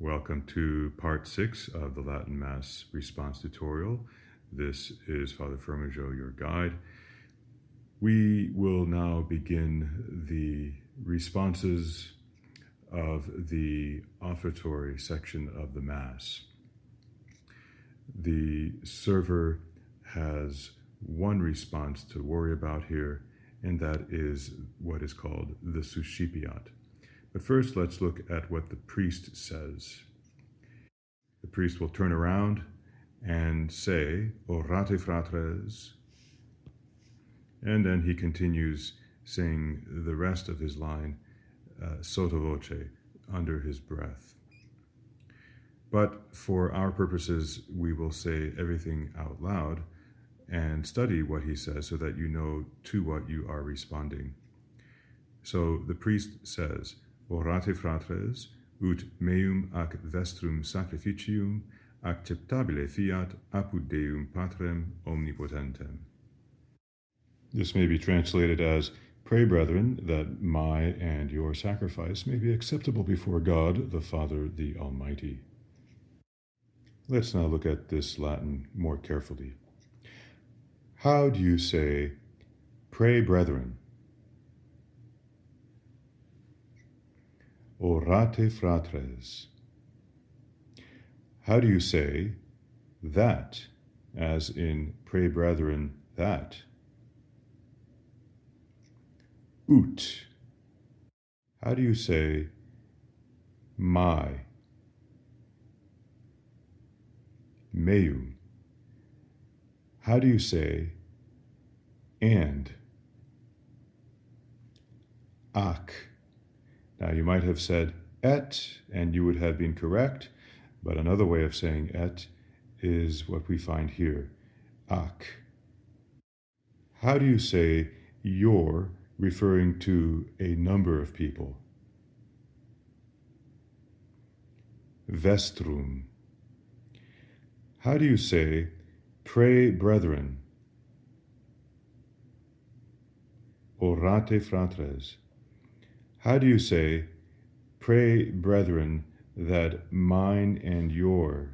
Welcome to part 6 of the Latin Mass response tutorial. This is Father Fromageot, your guide. We will now begin the responses of the offertory section of the Mass. The server has one response to worry about here, and that is what is called the Suscipiat. But first, let's look at what the priest says. The priest will turn around and say, Orate, fratres, and then he continues saying the rest of his line sotto voce, under his breath. But for our purposes, we will say everything out loud and study what he says so that you know to what you are responding. So the priest says, Orate, fratres, ut meum ac vestrum sacrificium, acceptabile fiat, apud Deum Patrem omnipotentem. This may be translated as, Pray, brethren, that my and your sacrifice may be acceptable before God, the Father, the Almighty. Let's now look at this Latin more carefully. How do you say, Pray, brethren? Orate, fratres. How do you say that, as in pray, brethren, that? Ut. How do you say my? Meum. How do you say and? Ac. Now you might have said et, and you would have been correct, but another way of saying et is what we find here, ac. How do you say your, referring to a number of people? Vestrum. How do you say, pray, brethren? Orate, fratres. How do you say, pray, brethren, that mine and your?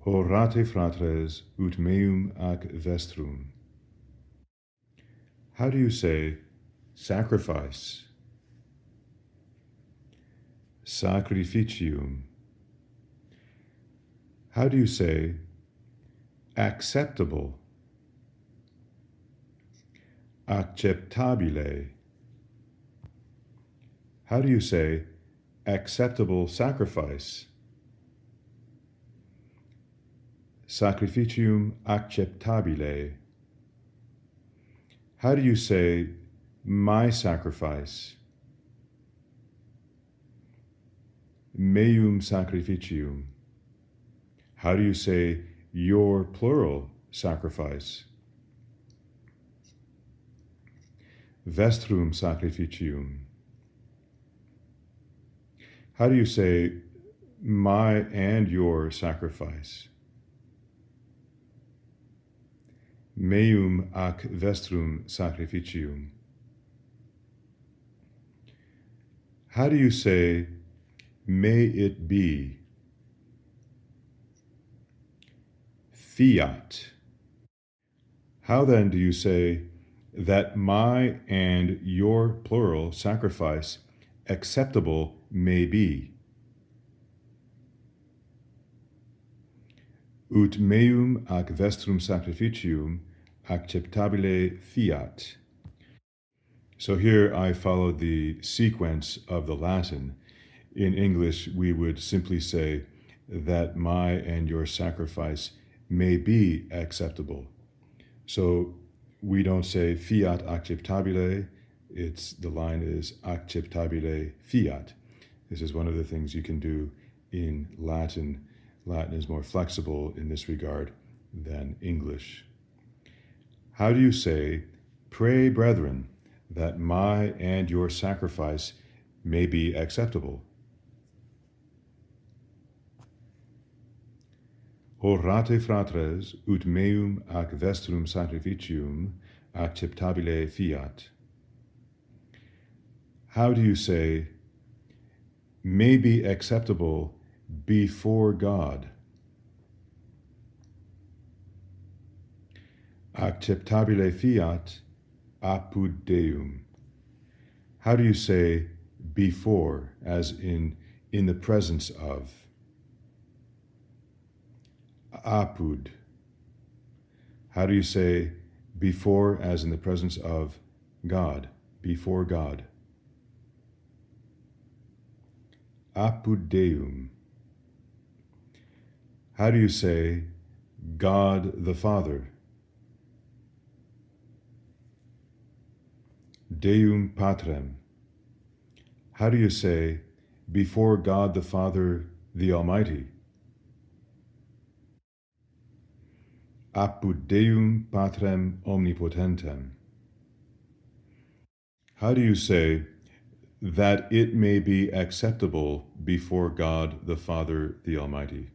Orate, fratres, ut meum ac vestrum. How do you say, sacrifice? Sacrificium. How do you say, acceptable? Acceptabile. How do you say acceptable sacrifice? Sacrificium acceptabile. How do you say my sacrifice? Meum sacrificium. How do you say your plural sacrifice? Vestrum sacrificium. How do you say my and your sacrifice? Meum ac vestrum sacrificium. How do you say may it be? Fiat. How then do you say that my and your plural sacrifice acceptable may be? Ut meum ac vestrum sacrificium acceptabile fiat. So here I followed the sequence of the Latin. In English, we would simply say that my and your sacrifice may be acceptable. So we don't say fiat acceptabile, the line is acceptabile fiat. This is one of the things you can do in Latin. Latin is more flexible in this regard than English. How do you say, pray, brethren, that my and your sacrifice may be acceptable? Orate, fratres, ut meum ac vestrum sacrificium acceptabile fiat. How do you say, may be acceptable before God. Acceptabile fiat apud Deum. How do you say before, as in the presence of? Apud. How do you say before, as in the presence of God? Before God. Apud Deum. How do you say God the Father? Deum Patrem. How do you say before God the Father, the Almighty? Apud Deum Patrem omnipotentem. How do you say that it may be acceptable before God the Father, the Almighty?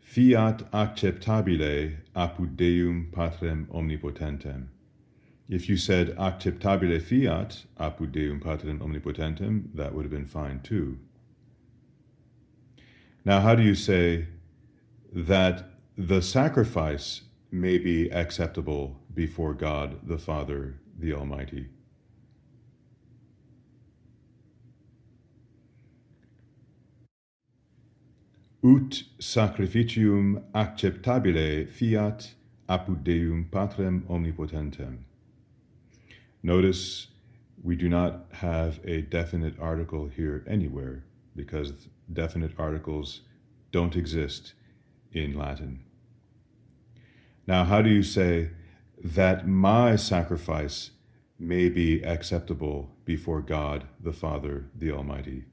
Fiat acceptabile apud Deum Patrem omnipotentem. If you said acceptabile fiat apud Deum Patrem omnipotentem, that would have been fine too. Now, how do you say that the sacrifice may be acceptable before God the Father, the Almighty? Ut sacrificium acceptabile fiat apud Deum Patrem omnipotentem. Notice we do not have a definite article here anywhere, because definite articles don't exist in Latin. Now, how do you say that my sacrifice may be acceptable before God the Father, the Almighty?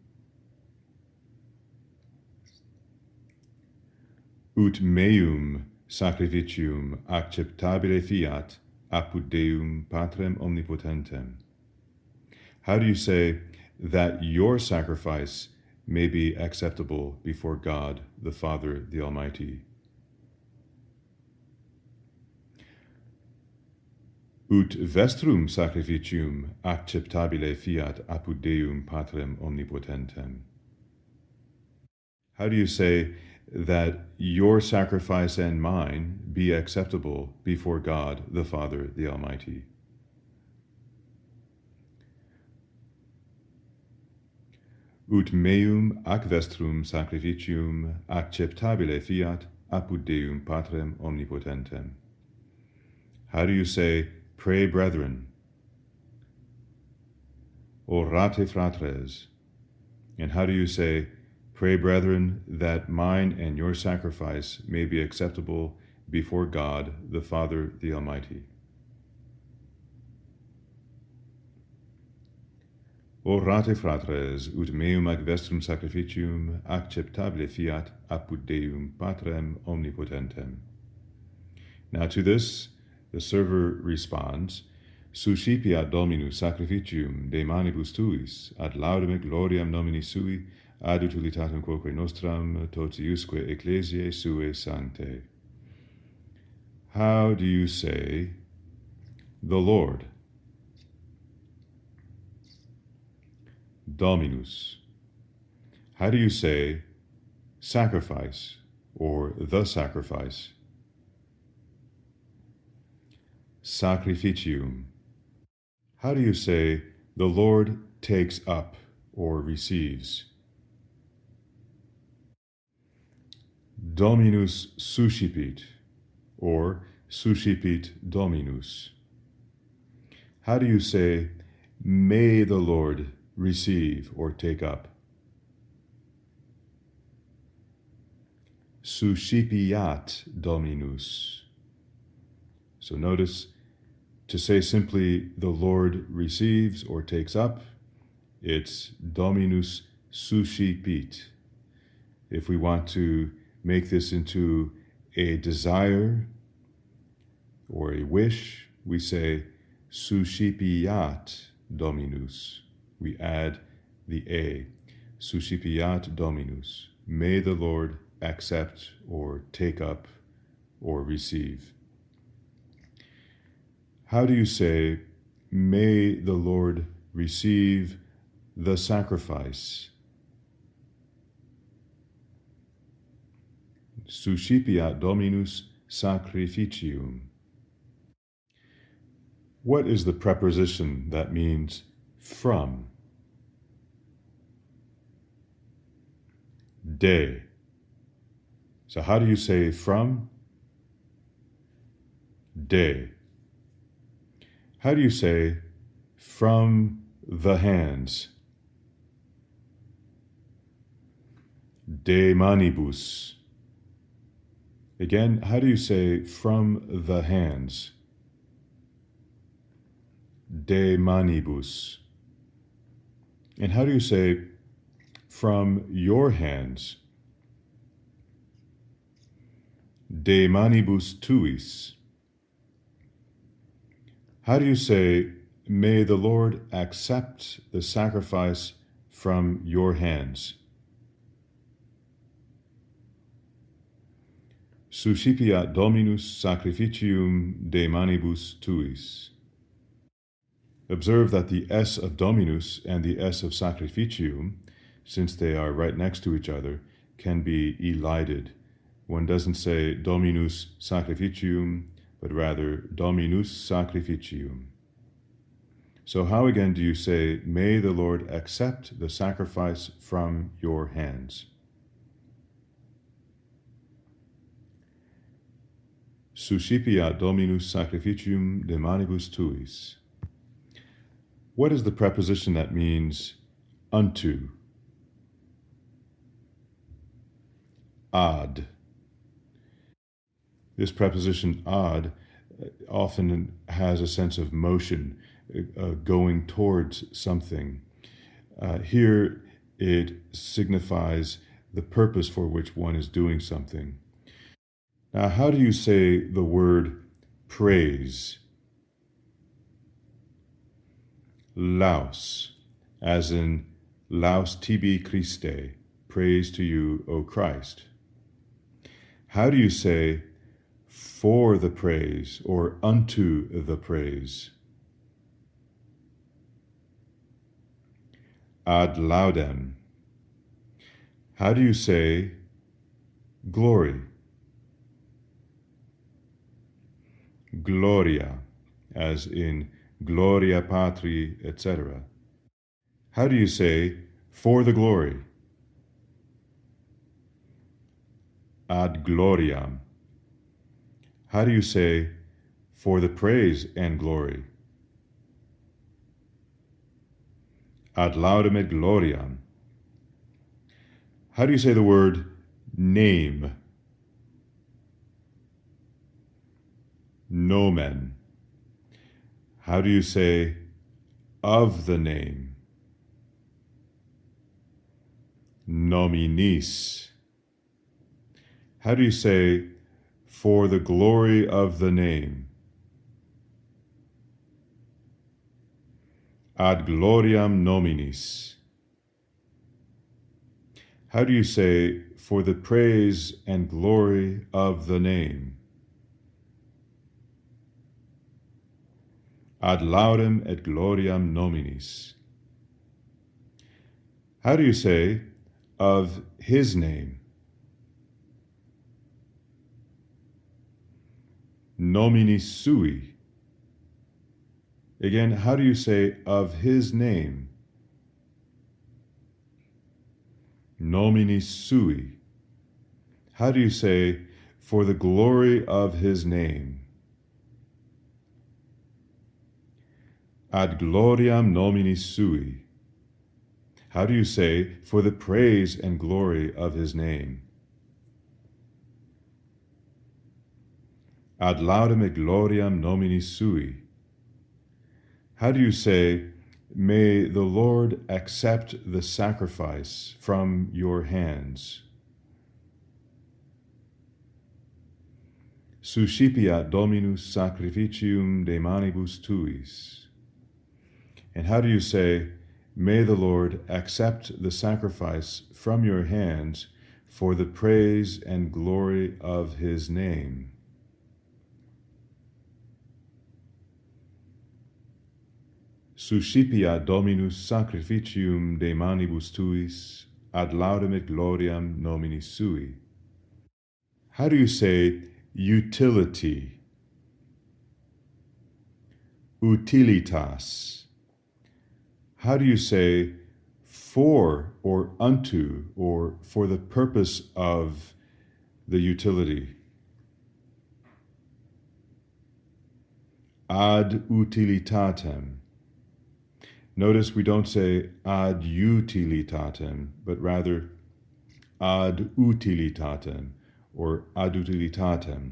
Ut meum sacrificium acceptabile fiat apud Deum Patrem omnipotentem. How do you say that your sacrifice may be acceptable before God the Father, the Almighty? Ut vestrum sacrificium acceptabile fiat apud Deum Patrem omnipotentem. How do you say that your sacrifice and mine be acceptable before God the Father, the Almighty? Ut meum ac vestrum sacrificium acceptabile fiat apud Deum Patrem omnipotentem. How do you say, pray brethren, orate fratres? And how do you say, pray brethren, that mine and your sacrifice may be acceptable before God the Father, the Almighty? Orate fratres, ut meum ac vestrum sacrificium acceptabile fiat apud Deum Patrem omnipotentem. Now to this, the server responds, Suscipiat Dominus sacrificium de manibus tuis, ad laudem gloriam nomini sui, ad utilitatem quoque nostram, totiusque ecclesiae suae sanctæ. How do you say, the Lord? Dominus. How do you say, sacrifice, or the sacrifice? Sacrificium. How do you say, the Lord takes up, or receives? Dominus suscipit, or suscipit Dominus. How do you say, may the Lord receive or take up? Suscipiat Dominus. So notice, to say simply the Lord receives or takes up, it's Dominus suscipit. If we want to make this into a desire or a wish, we say Suscipiat Dominus. We add the a, Suscipiat Dominus. May the Lord accept or take up or receive. How do you say, may the Lord receive the sacrifice. Suscipiat Dominus sacrificium. What is the preposition that means from? De. So how do you say from? De. How do you say from the hands? De manibus. Again, how do you say from the hands? De manibus. And how do you say from your hands? De manibus tuis. How do you say, may the Lord accept the sacrifice from your hands? Suscipiat Dominus sacrificium de manibus tuis. Observe that the S of Dominus and the S of sacrificium, since they are right next to each other, can be elided. One doesn't say Dominus sacrificium, but rather Dominus sacrificium. So how again do you say, may the Lord accept the sacrifice from your hands? Suscipiat Dominus sacrificium de manibus tuis. What is the preposition that means unto? Ad. This preposition ad often has a sense of motion, going towards something. Here it signifies the purpose for which one is doing something. Now, how do you say the word praise? Laus, as in laus tibi Christe, praise to you, O Christ. How do you say for the praise or unto the praise? Ad laudem. How do you say glory? Gloria, as in gloria patri, etc. How do you say for the glory? Ad gloriam. How do you say for the praise and glory? Ad laudem et gloriam. How do you say the word name? Nomen. How do you say of the name? Nominis. How do you say for the glory of the name? Ad gloriam nominis. How do you say for the praise and glory of the name? Ad laudem et gloriam nominis. How do you say of his name? Nominis sui. Again, how do you say of his name? Nominis sui. How do you say for the glory of his name? Ad gloriam nominis sui. How do you say for the praise and glory of his name? Ad laudem et gloriam nominis sui. How do you say, may the Lord accept the sacrifice from your hands? Suscipiat Dominus sacrificium de manibus tuis. And how do you say, may the Lord accept the sacrifice from your hands for the praise and glory of his name? Suscipiat Dominus sacrificium de manibus tuis, ad laudem et gloriam nomini sui. How do you say utility? Utilitas. How do you say for or unto or for the purpose of the utility? Ad utilitatem. Notice we don't say ad utilitatem, but rather ad utilitatem or ad utilitatem.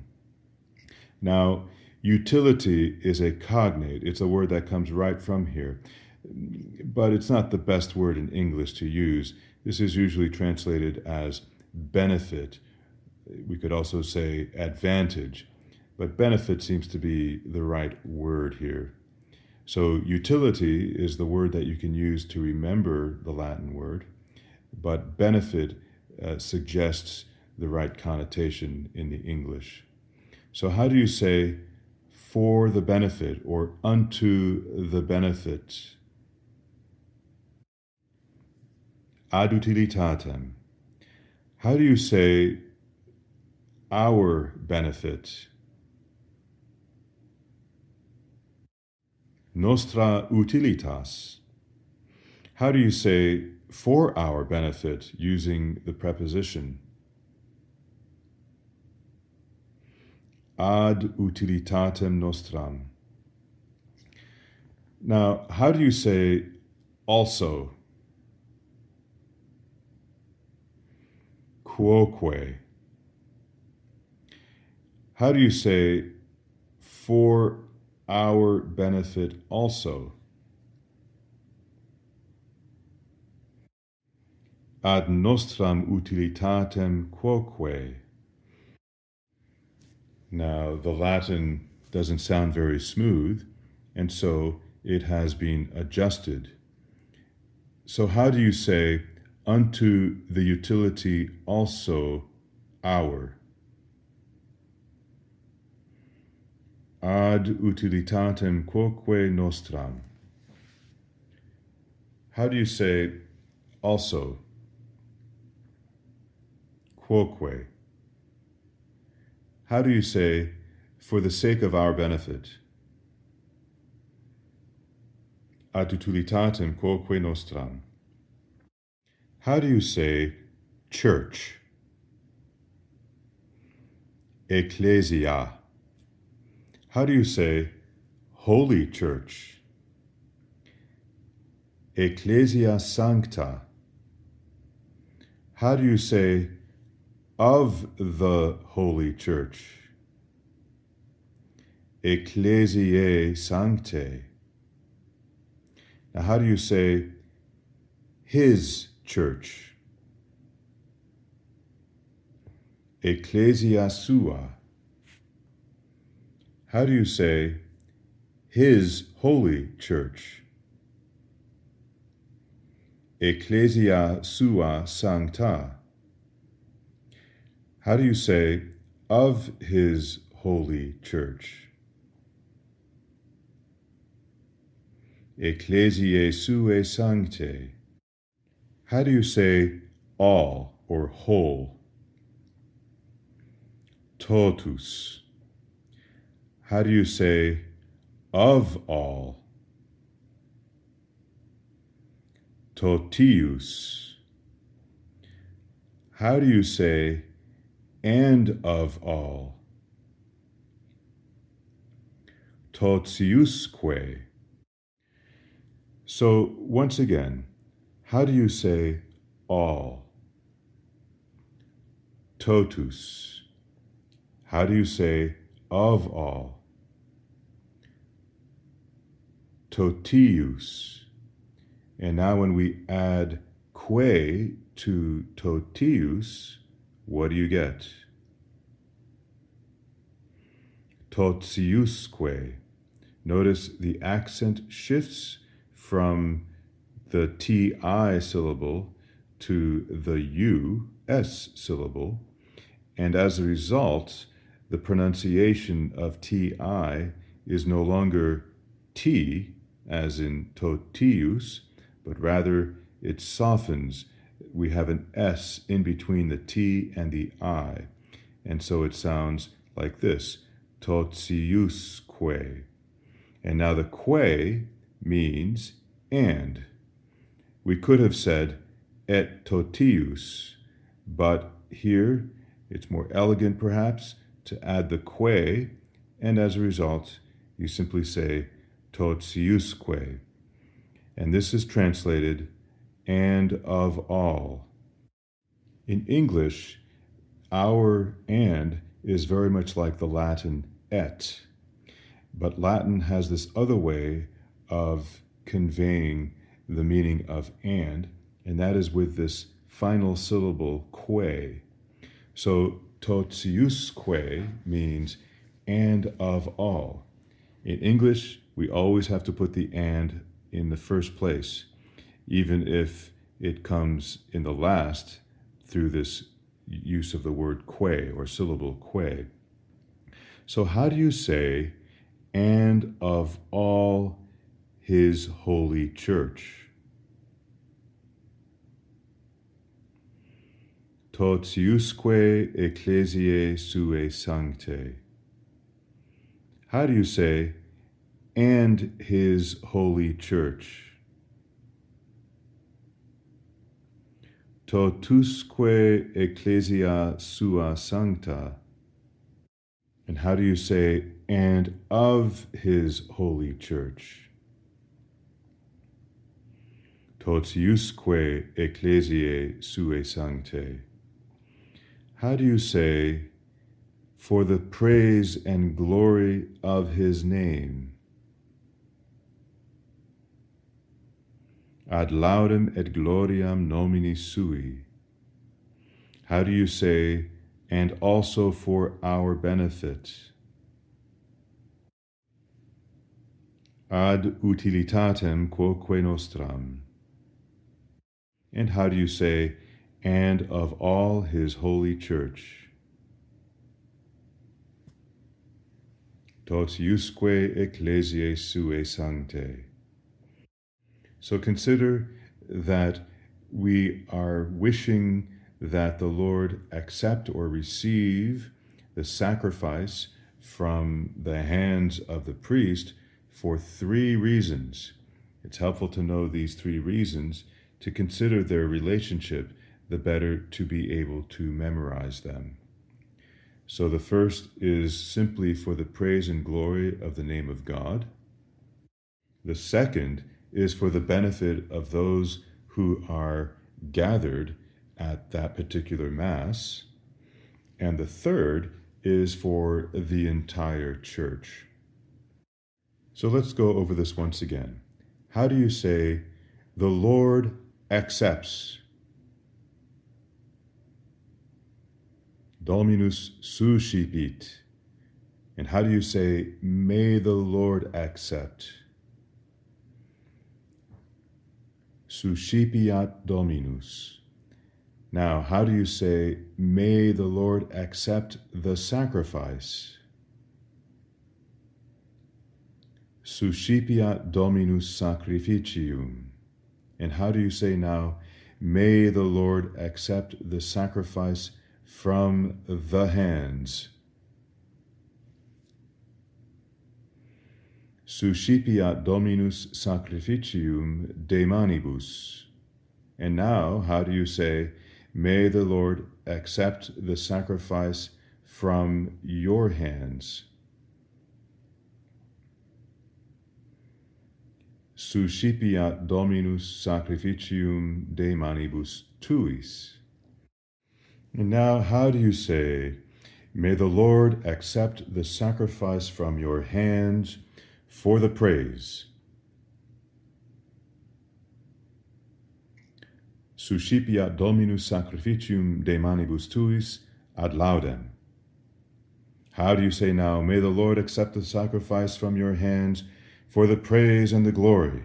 Now, utility is a cognate. It's a word that comes right from here, but it's not the best word in English to use. This is usually translated as benefit. We could also say advantage, but benefit seems to be the right word here. So utility is the word that you can use to remember the Latin word, but benefit suggests the right connotation in the English. So how do you say for the benefit or unto the benefit? Ad utilitatem. How do you say our benefit? Nostra utilitas. How do you say for our benefit using the preposition? Ad utilitatem nostram. Now, how do you say also? Quoque. How do you say for our benefit also? Ad nostram utilitatem quoque. Now, the Latin doesn't sound very smooth, and so it has been adjusted. So how do you say unto the utility also our? Ad utilitatem quoque nostram. How do you say also? Quoque. How do you say for the sake of our benefit? Ad utilitatem quoque nostram. How do you say church? Ecclesia. How do you say holy church? Ecclesia sancta. How do you say of the holy church? Ecclesiae sanctae. Now, how do you say his church? Ecclesia sua. How do you say his holy church? Ecclesia sua sancta. How do you say of his holy church? Ecclesiae suae sanctae. How do you say all or whole? Totus. How do you say of all? Totius. How do you say and of all? Totiusque. So once again, how do you say all? Totus. How do you say of all? Totius. And now when we add quae to totius, what do you get? Totiusque. Notice the accent shifts from the ti syllable to the us syllable, and as a result, the pronunciation of ti is no longer t, as in totius, but rather it softens. We have an S in between the T and the I, and so it sounds like this, totiusque. And now the quae means and. We could have said et totius, but here it's more elegant perhaps to add the quae, and as a result you simply say totiusque. And this is translated and of all. In English, our and is very much like the Latin et, but Latin has this other way of conveying the meaning of and that is with this final syllable quae. So totiusque means and of all. In English, we always have to put the and in the first place, even if it comes in the last through this use of the word quae or syllable quae. So how do you say and of all his holy church? Totiusque ecclesiae suae sanctæ. How do you say and his holy church? Totusque ecclesia sua sancta. And how do you say and of his holy church? Totiusque ecclesiae suae sanctae. How do you say for the praise and glory of his name? Ad laudem et gloriam nomini sui. How do you say and also for our benefit? Ad utilitatem quoque nostram. And how do you say and of all his holy church? Totiusque ecclesiae suae sanctae. So consider that we are wishing that the Lord accept or receive the sacrifice from the hands of the priest for 3 reasons. It's helpful to know these 3 reasons to consider their relationship, the better to be able to memorize them. So the first is simply for the praise and glory of the name of God. The second is for the benefit of those who are gathered at that particular Mass. And the third is for the entire church. So let's go over this once again. How do you say, the Lord accepts? Dominus suscipit. And how do you say, may the Lord accept? Suscipiat Dominus. Now, how do you say, may the Lord accept the sacrifice? Suscipiat Dominus sacrificium. And how do you say now, may the Lord accept the sacrifice from the hands? Suscipiat Dominus sacrificium de manibus. And now, how do you say, may the Lord accept the sacrifice from your hands? Suscipiat Dominus sacrificium de manibus tuis. And now, how do you say, may the Lord accept the sacrifice from your hands for the praise? Suscipiat Dominus sacrificium de manibus tuis ad laudem. How do you say now, may the Lord accept the sacrifice from your hands for the praise and the glory?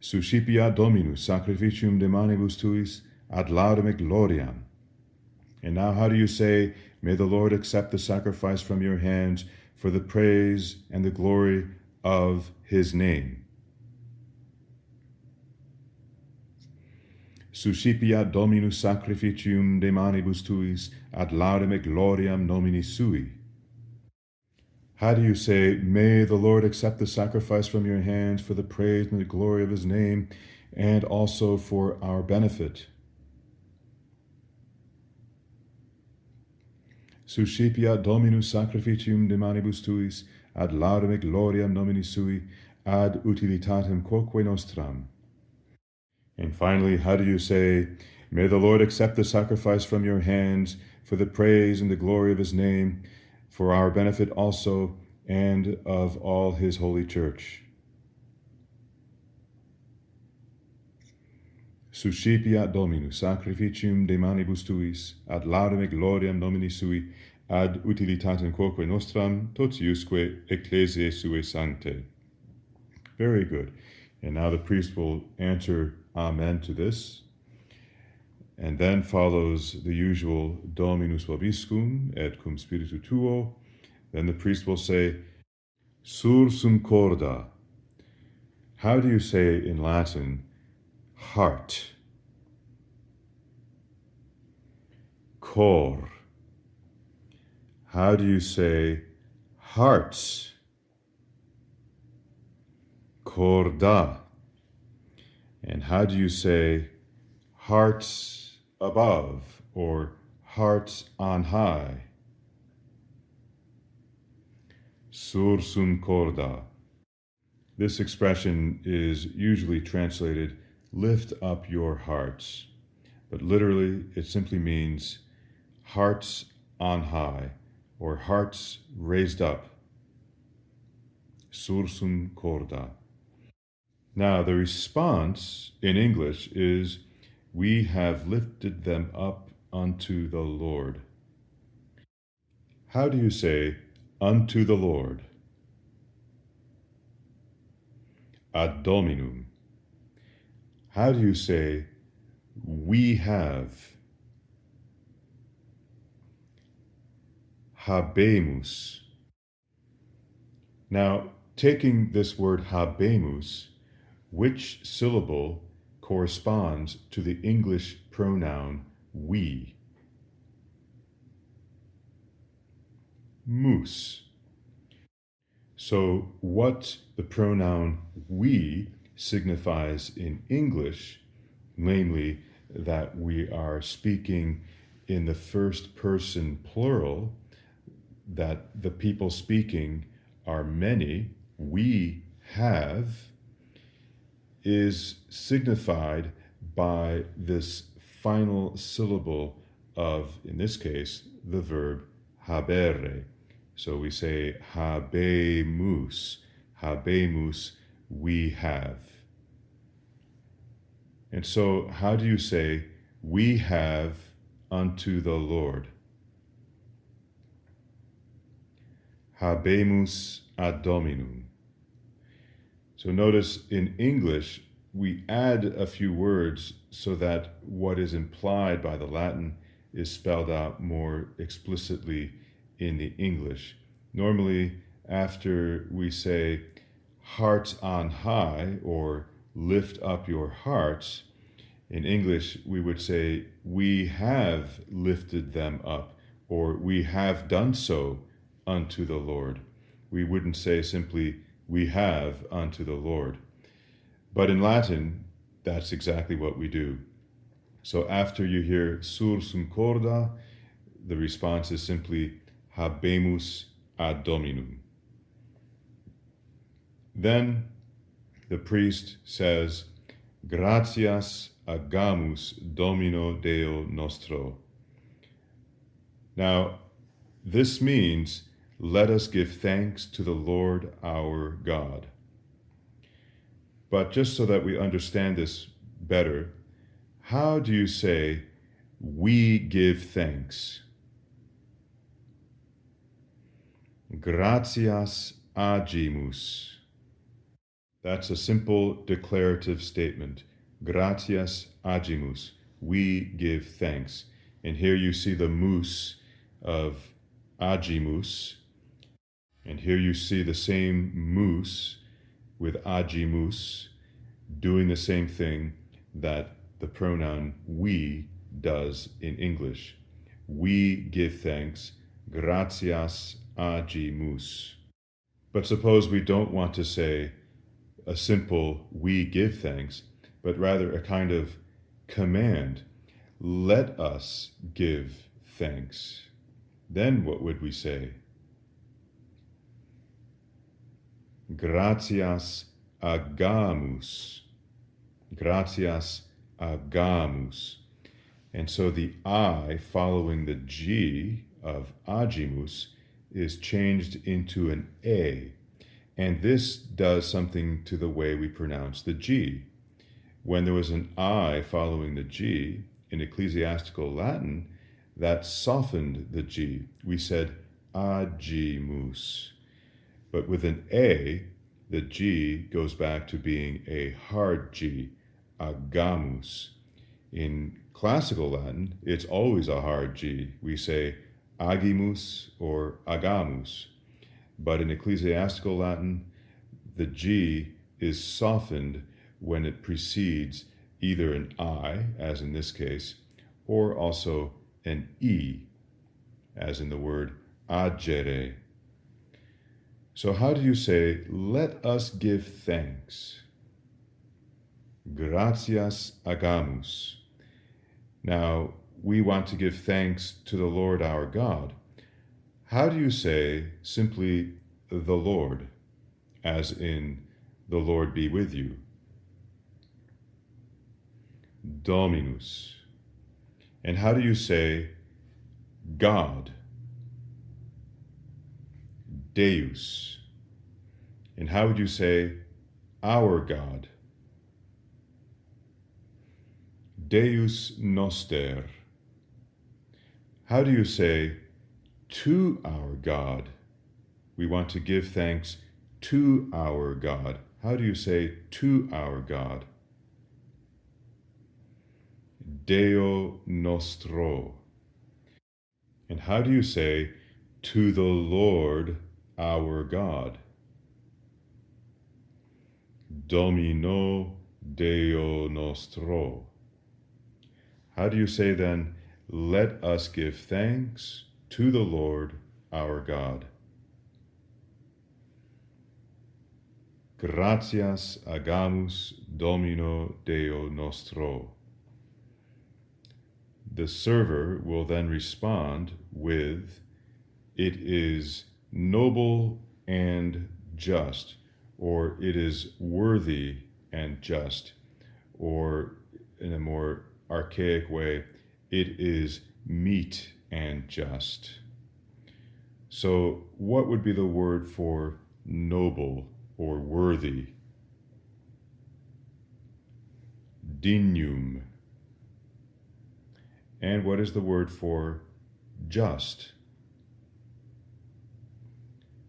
Suscipiat Dominus sacrificium de manibus tuis ad laudem et gloriam. And now how do you say, may the Lord accept the sacrifice from your hands for the praise and the glory of his name. Suscipiat Dominus sacrificium de manibus tuis ad laudem et gloriam nomini sui. How do you say, may the Lord accept the sacrifice from your hands for the praise and the glory of his name, and also for our benefit? Suscipiat Dominus sacrificium de manibus tuis ad laudem et gloriam nomini sui ad utilitatem quoque nostram. And finally, how do you say, may the Lord accept the sacrifice from your hands for the praise and the glory of his name, for our benefit also, and of all his holy church? Suscipiat Dominus sacrificium de manibus tuis ad laudem et gloriam nomini sui ad utilitatem quoque nostram totiusque ecclesiae sue sanctæ. Very good. And now the priest will answer Amen to this. And then follows the usual Dominus vobiscum et cum spiritu tuo. Then the priest will say, sursum corda. How do you say in Latin, heart? Cor. How do you say hearts? Corda. And how do you say hearts above or hearts on high? Sursum corda. This expression is usually translated, lift up your hearts. But literally, it simply means hearts on high, or hearts raised up. Sursum corda. Now, the response in English is, we have lifted them up unto the Lord. How do you say, unto the Lord? Ad Dominum. How do you say, we have? Habemus. Now, taking this word habemus, which syllable corresponds to the English pronoun we? Mus. So what the pronoun we signifies in English, namely that we are speaking in the first person plural, that the people speaking are many, we have, is signified by this final syllable of, in this case, the verb habere. So we say habemus, habemus, we have. And so how do you say, we have unto the Lord? Habemus ad Dominum. So notice in English, we add a few words so that what is implied by the Latin is spelled out more explicitly in the English. Normally, after we say hearts on high or lift up your hearts, in English we would say we have lifted them up, or we have done so unto the Lord. We wouldn't say simply we have unto the Lord. But in Latin, that's exactly what we do. So after you hear sursum corda, the response is simply habemus ad Dominum. Then the priest says, gratias agamus Domino Deo nostro. Now, this means, let us give thanks to the Lord our God. But just so that we understand this better, how do you say, we give thanks? Gratias agimus. That's a simple declarative statement. Gratias agimus. We give thanks. And here you see the mus of agimus. And here you see the same mus with agimus doing the same thing that the pronoun we does in English. We give thanks, gratias agimus. But suppose we don't want to say a simple we give thanks, but rather a kind of command. Let us give thanks. Then what would we say? Gratias agamus. Gratias agamus. And so the I following the G of agimus is changed into an A. And this does something to the way we pronounce the G. When there was an I following the G in ecclesiastical Latin, that softened the G. We said agimus. But with an A, the G goes back to being a hard G, agamus. In classical Latin, it's always a hard G. We say agimus or agamus. But in ecclesiastical Latin, the G is softened when it precedes either an I, as in this case, or also an E, as in the word agere. So how do you say, let us give thanks? Gratias agamus. Now, we want to give thanks to the Lord our God. How do you say simply the Lord, as in the Lord be with you? Dominus. And how do you say God? Deus. And how would you say our God? Deus noster. How do you say to our God? We want to give thanks to our God. How do you say to our God? Deo nostro. And how do you say to the Lord our God? Domino Deo nostro. How do you say then, let us give thanks to the Lord our God? Gratias agamus Domino Deo nostro. The server will then respond with, it is noble and just, or it is worthy and just, or in a more archaic way, it is meet and just. So what would be the word for noble or worthy? Deum. And what is the word for just?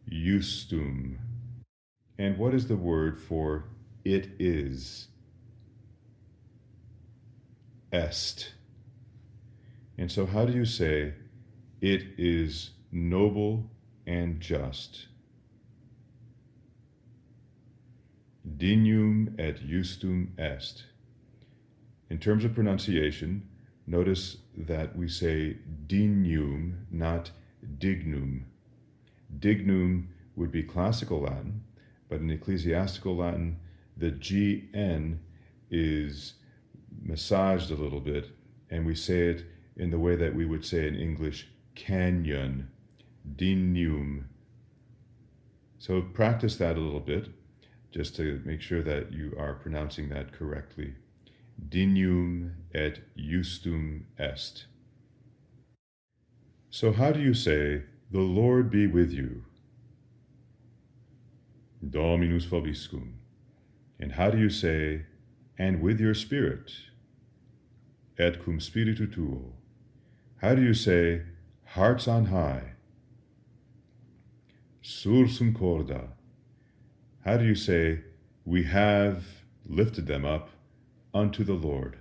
Justum. And what is the word for it is? Est. And so how do you say it is noble and just? Dignum et justum est. In terms of pronunciation, notice that we say dignum, not dignum. Dignum would be classical Latin, but in ecclesiastical Latin, the GN is massaged a little bit, and we say it in the way that we would say in English, canyon, dignum. So practice that a little bit, just to make sure that you are pronouncing that correctly. Dignum et justum est. So how do you say, the Lord be with you? Dominus vobiscum. And how do you say, and with your spirit? Et cum spiritu tuo. How do you say, hearts on high? Sursum corda. How do you say, we have lifted them up unto the Lord?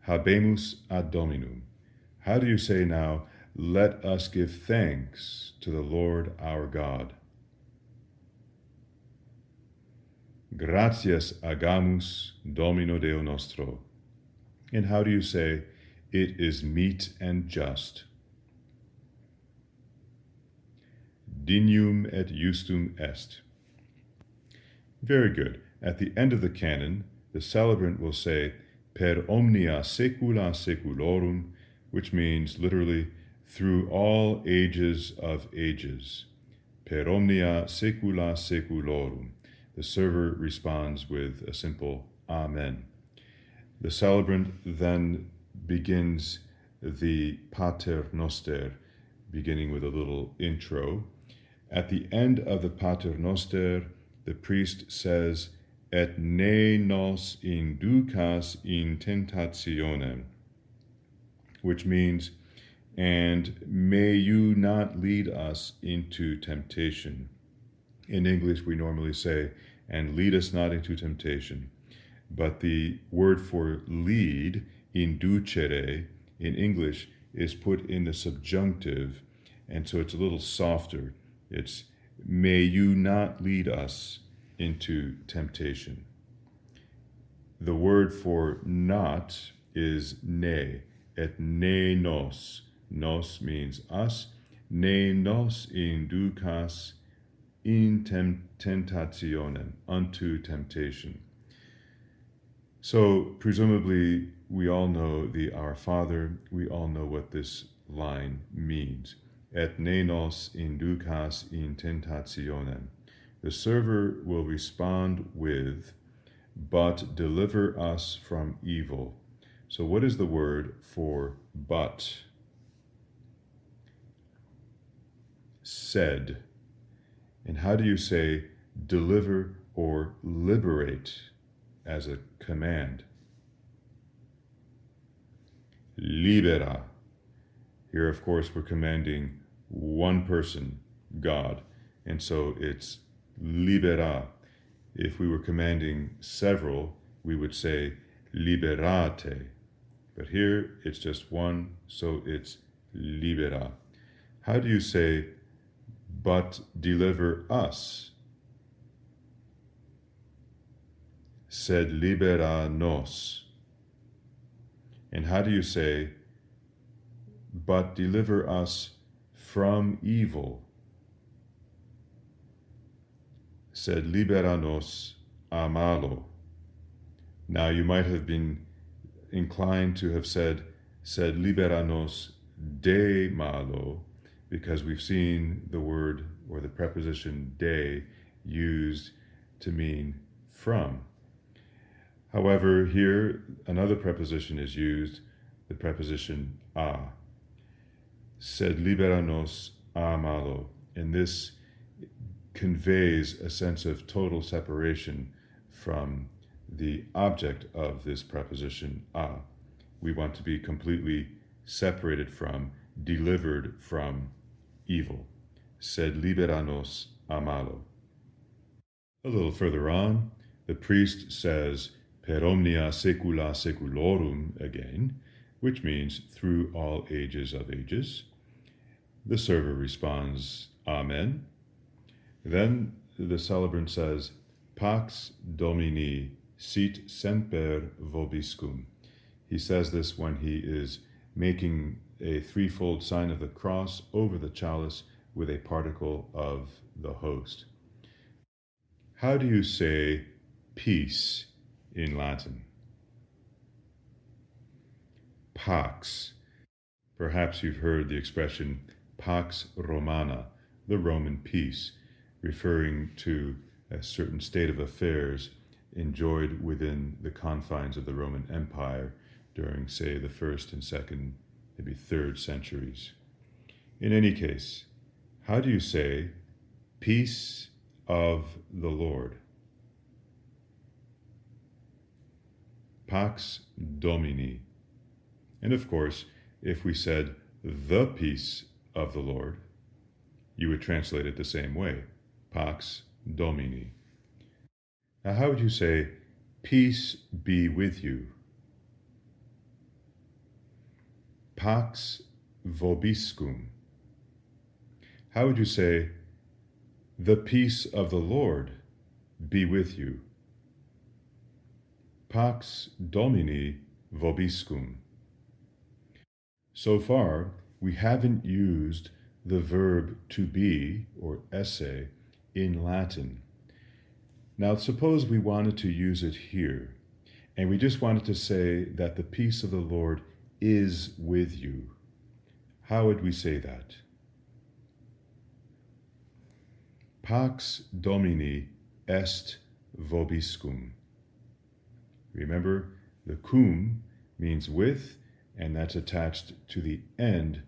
Habemus ad Dominum. How do you say now, let us give thanks to the Lord our God. Gratias agamus Domino Deo nostro. And how do you say, it is meet and just? Dignum et justum est. Very good. At the end of the canon, the celebrant will say, per omnia saecula saeculorum, which means literally, through all ages of ages. Per omnia saecula saeculorum. The server responds with a simple Amen. The celebrant then begins the Pater Noster, beginning with a little intro. At the end of the Pater Noster, the priest says, et ne nos inducas in tentationem, which means, and may you not lead us into temptation. In English, we normally say, and lead us not into temptation. But the word for lead, inducere, in English, is put in the subjunctive, and so it's a little softer. It's, may you not lead us into temptation. The word for not is ne, et ne nos. Nos means us. Ne nos inducas in tentationem, unto temptation. So presumably we all know the Our Father, we all know what this line means. Et ne nos inducas in tentationem. The server will respond with, but deliver us from evil. So what is the word for but? Sed. And how do you say deliver or liberate as a command? Libera. Here, of course, we're commanding one person, God, and so it's libera. If we were commanding several, we would say liberate. But here, it's just one, so it's libera. How do you say, but deliver us? Sed libera nos. And how do you say, but deliver us from evil? Sed libera nos a malo. Now you might have been inclined to have said, sed libera nos de malo, because we've seen the word or the preposition de used to mean from. However, here another preposition is used, the preposition a. Sed libera nos a malo. And this conveys a sense of total separation from the object of this preposition a. We want to be completely separated from, delivered from evil. Sed libera nos a malo. A little further on, the priest says, per omnia saecula saeculorum again, which means through all ages of ages. The server responds, Amen. Then the celebrant says, Pax Domini sit semper vobiscum. He says this when he is making a threefold sign of the cross over the chalice with a particle of the host. How do you say peace in Latin? Pax. Perhaps you've heard the expression Pax Romana, the Roman peace, referring to a certain state of affairs enjoyed within the confines of the Roman Empire during, say, the 1st and 2nd, maybe 3rd centuries. In any case, how do you say peace of the Lord? Pax Domini. And of course, if we said the peace of the Lord, you would translate it the same way, Pax Domini. Now, how would you say, peace be with you? Pax vobiscum. How would you say, the peace of the Lord be with you? Pax Domini vobiscum. So far, we haven't used the verb to be, or esse, in Latin. Now, suppose we wanted to use it here, and we just wanted to say that the peace of the Lord is with you. How would we say that? Pax Domini est vobiscum. Remember, the cum means with, and that's attached to the end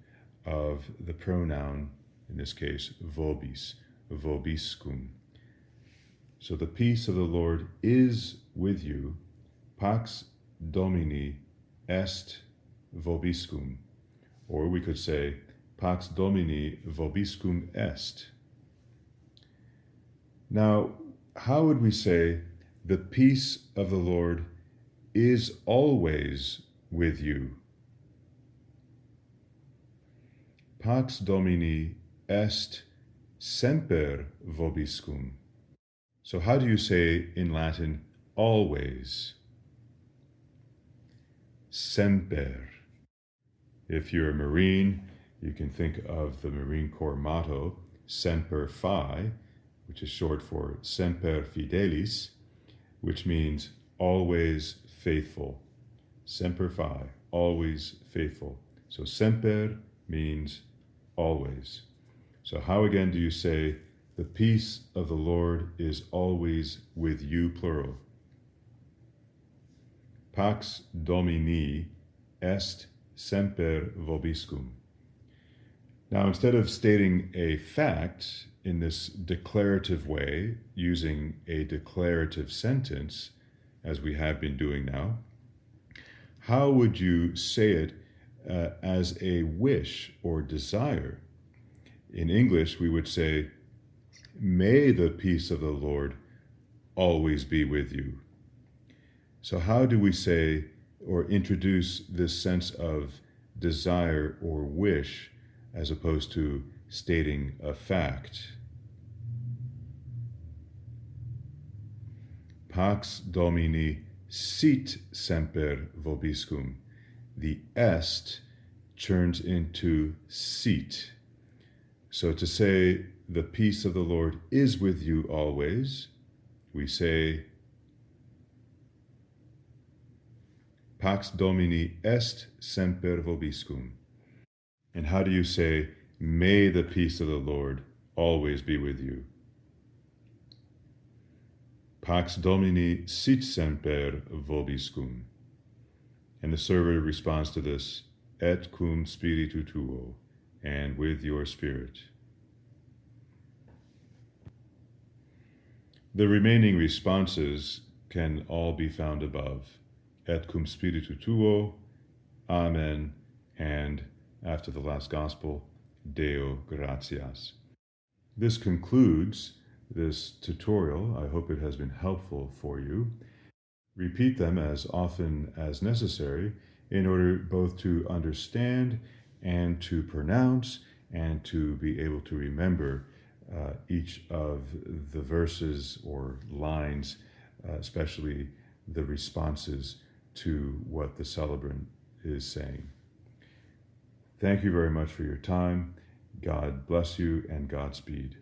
of the pronoun, in this case, vobis, vobiscum. So the peace of the Lord is with you. Pax Domini est vobiscum. Or we could say, Pax Domini vobiscum est. Now, how would we say, the peace of the Lord is always with you? Pax Domini est semper vobiscum. So how do you say in Latin, always? Semper. If you're a Marine, you can think of the Marine Corps motto, Semper Fi, which is short for Semper Fidelis, which means always faithful. Semper Fi, always faithful. So semper means always. So how again do you say, the peace of the Lord is always with you, plural? Pax Domini est semper vobiscum. Now, instead of stating a fact in this declarative way, using a declarative sentence, as we have been doing now, how would you say it as a wish or desire? In English, we would say, may the peace of the Lord always be with you. So how do we say or introduce this sense of desire or wish as opposed to stating a fact? Pax Domini sit semper vobiscum. The est turns into sit. So to say the peace of the Lord is with you always, we say Pax Domini est semper vobiscum. And how do you say, may the peace of the Lord always be with you? Pax Domini sit semper vobiscum. And the server responds to this, et cum spiritu tuo, and with your spirit. The remaining responses can all be found above. Et cum spiritu tuo, amen, and after the last gospel, Deo gratias. This concludes this tutorial. I hope it has been helpful for you. Repeat them as often as necessary in order both to understand and to pronounce and to be able to remember each of the verses or lines, especially the responses to what the celebrant is saying. Thank you very much for your time. God bless you and Godspeed.